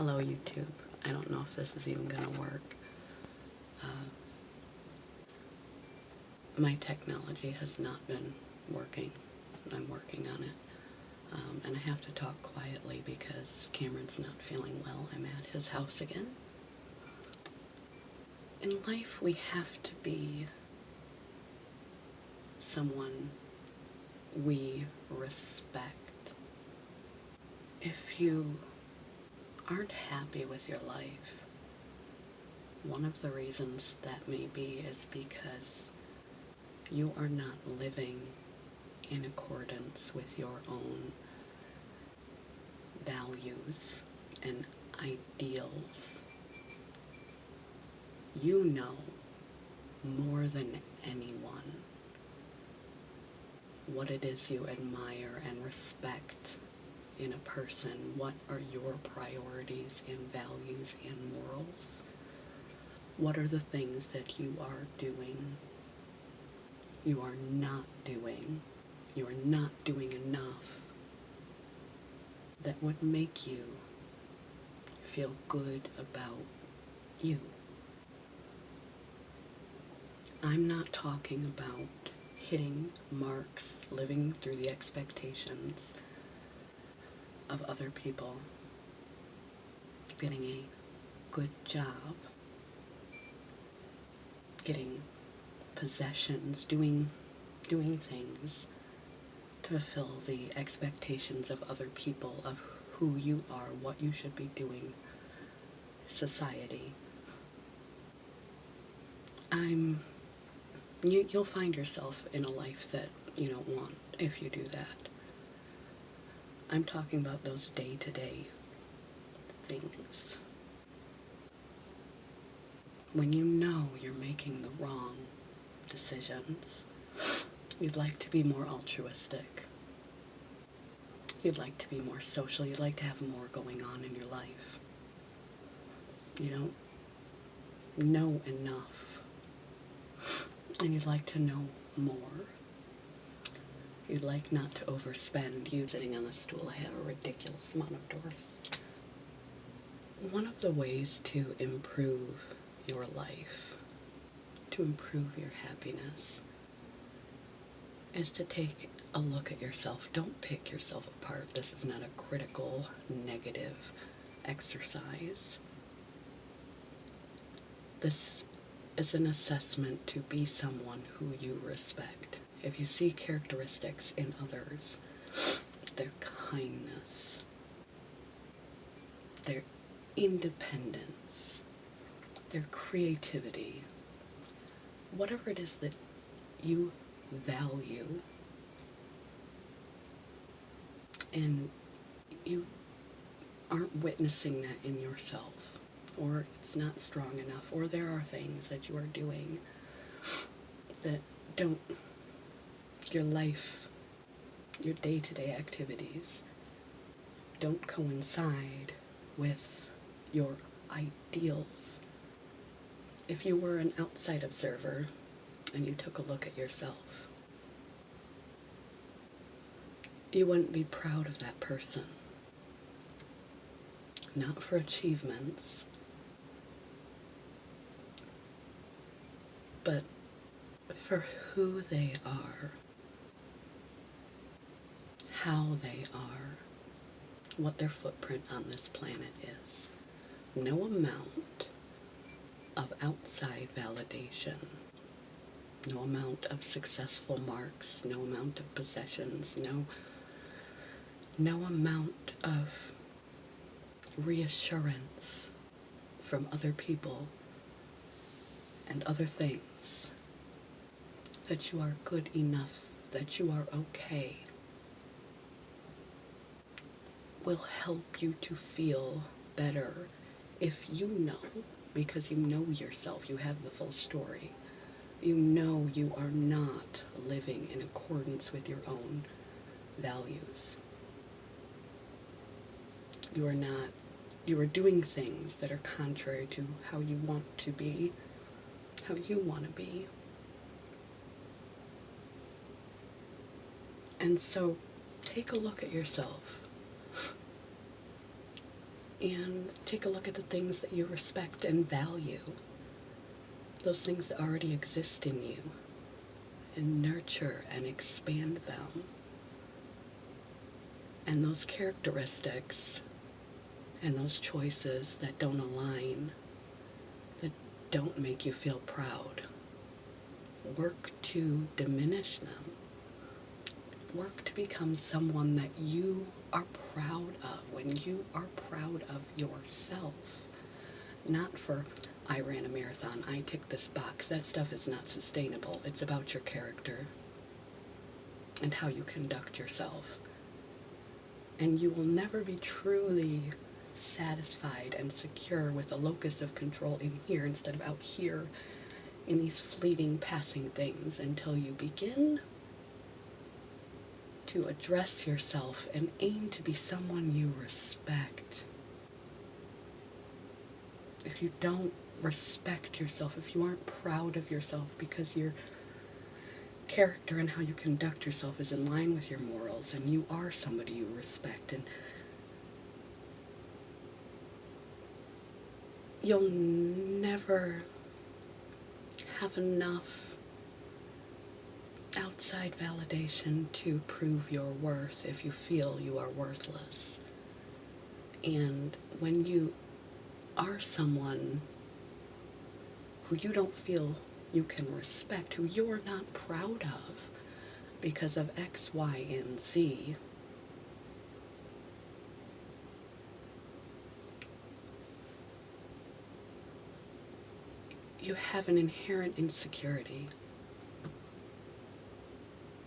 Hello YouTube. I don't know if this is even going to work. My technology has not been working. I'm working on it. And I have to talk quietly because Cameron's not feeling well. I'm at his house again. In life, we have to be someone we respect. If you aren't happy with your life, one of the reasons that may be is because you are not living in accordance with your own values and ideals. You know more than anyone what it is you admire and respect in a person. What are your priorities and values and morals? What are the things that you are doing, you are not doing, you are not doing enough that would make you feel good about you? I'm not talking about hitting marks, living through the expectations of other people, getting a good job, getting possessions, doing things to fulfill the expectations of other people of who you are, what you should be doing, society. You'll find yourself in a life that you don't want if you do that. I'm talking about those day-to-day things. When you know you're making the wrong decisions, you'd like to be more altruistic. You'd like to be more social. You'd like to have more going on in your life. You don't know enough. And you'd like to know more. You'd like not to overspend. You sitting on a stool, I have a ridiculous amount of doors. One of the ways to improve your life, to improve your happiness, is to take a look at yourself. Don't pick yourself apart. This is not a critical, negative exercise. This is an assessment to be someone who you respect. If you see characteristics in others, their kindness, their independence, their creativity, whatever it is that you value, and you aren't witnessing that in yourself, or it's not strong enough, or there are things that you are doing that don't, your life, your day-to-day activities don't coincide with your ideals. If you were an outside observer and you took a look at yourself, you wouldn't be proud of that person. Not for achievements, but for who they are, how they are, what their footprint on this planet is. No amount of outside validation, no amount of successful marks, no amount of possessions, no amount of reassurance from other people and other things that you are good enough, that you are okay, will help you to feel better if you know, because you know yourself, you have the full story. You know you are not living in accordance with your own values. You are doing things that are contrary to how you want to be, how you want to be. And so take a look at yourself. and take a look at the things that you respect and value, those things that already exist in you, and nurture and expand them. And those characteristics and those choices that don't align, that don't make you feel proud, work to diminish them. Work to become someone that you are proud of, when you are proud of yourself. Not for, I ran a marathon, I ticked this box. That stuff is not sustainable. It's about your character and how you conduct yourself. And you will never be truly satisfied and secure with a locus of control in here instead of out here in these fleeting, passing things until you begin to address yourself and aim to be someone you respect. If you don't respect yourself, if you aren't proud of yourself because your character and how you conduct yourself is in line with your morals and you are somebody you respect, and you'll never have enough outside validation to prove your worth if you feel you are worthless. And when you are someone who you don't feel you can respect, who you're not proud of because of X, Y, and Z, you have an inherent insecurity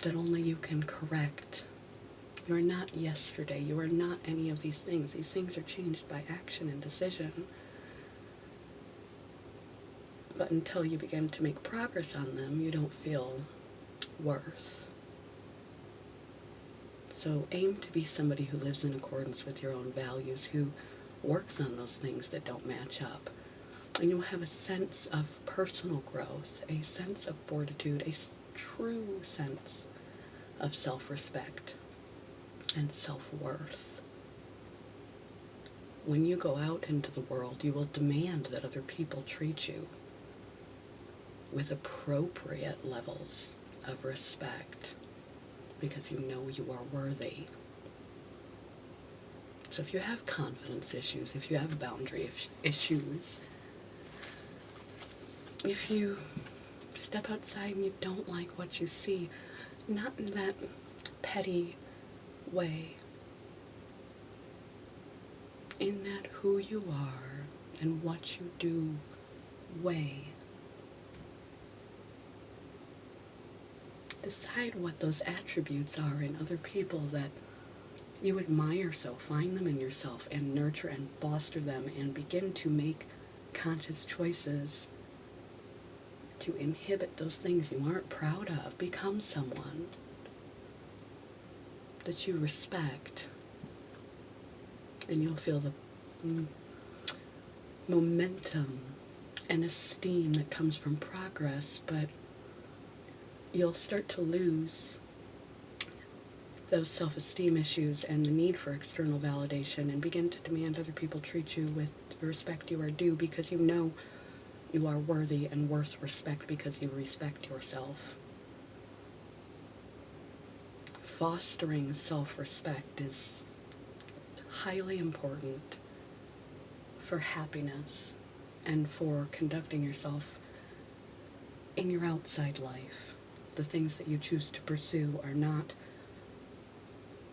that only you can correct. You are not yesterday. You are not any of these things. These things are changed by action and decision. But until you begin to make progress on them, you don't feel worth. So aim to be somebody who lives in accordance with your own values, who works on those things that don't match up. And you'll have a sense of personal growth, a sense of fortitude, a true sense of self-respect and self-worth. When you go out into the world, you will demand that other people treat you with appropriate levels of respect because you know you are worthy. So if you have confidence issues, if you have boundary issues, if you step outside and you don't like what you see, not in that petty way, in that who you are and what you do way. Decide what those attributes are in other people that you admire so. Find them in yourself and nurture and foster them and begin to make conscious choices to inhibit those things you aren't proud of. Become someone that you respect, and you'll feel the momentum and esteem that comes from progress, but you'll start to lose those self-esteem issues and the need for external validation and begin to demand other people treat you with the respect you are due because you know you are worthy and worth respect because you respect yourself. Fostering self-respect is highly important for happiness and for conducting yourself in your outside life. The things that you choose to pursue are not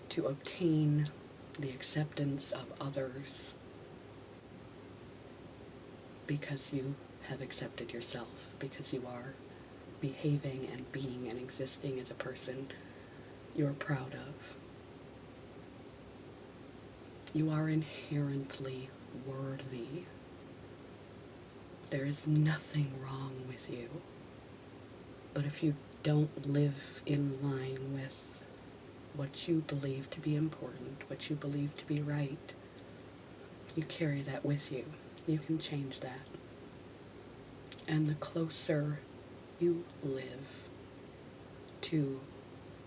to obtain the acceptance of others because you have accepted yourself, because you are behaving and being and existing as a person you're proud of. You are inherently worthy. There is nothing wrong with you. But if you don't live in line with what you believe to be important, what you believe to be right, you carry that with you. You can change that. And the closer you live to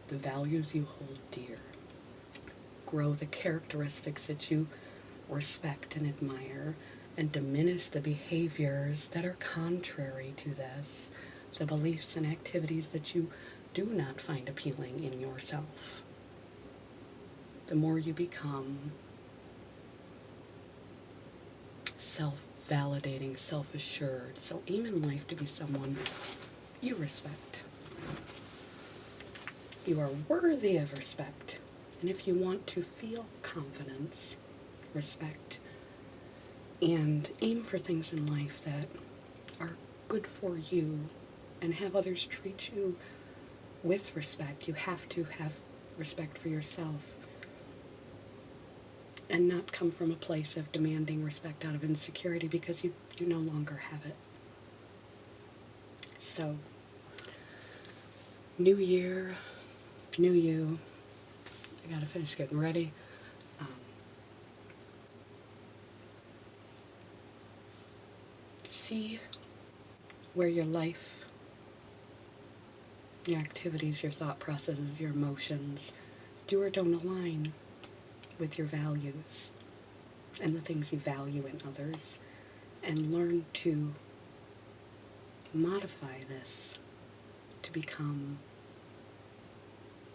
the values you hold dear, grow the characteristics that you respect and admire and diminish the behaviors that are contrary to this, the beliefs and activities that you do not find appealing in yourself. The more you become self-validating, self-assured. So aim in life to be someone you respect. You are worthy of respect. And if you want to feel confidence, respect, and aim for things in life that are good for you and have others treat you with respect, you have to have respect for yourself and not come from a place of demanding respect out of insecurity, because you no longer have it. So, new year, new you. I gotta finish getting ready. See where your life, your activities, your thought processes, your emotions do or don't align with your values and the things you value in others, and learn to modify this to become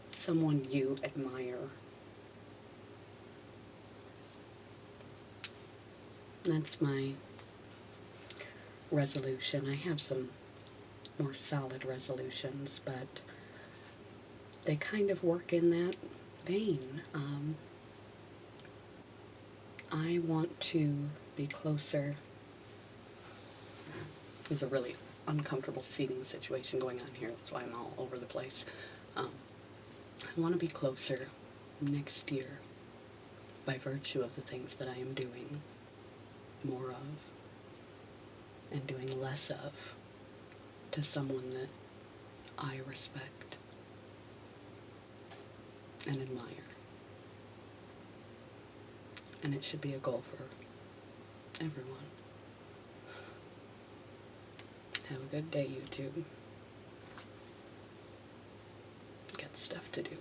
someone you admire. That's my resolution. I have some more solid resolutions, but they kind of work in that vein. I want to be closer. There's a really uncomfortable seating situation going on here. That's why I'm all over the place. I want to be closer next year by virtue of the things that I am doing more of and doing less of to someone that I respect and admire. And it should be a goal for everyone. Have a good day, YouTube. Got stuff to do.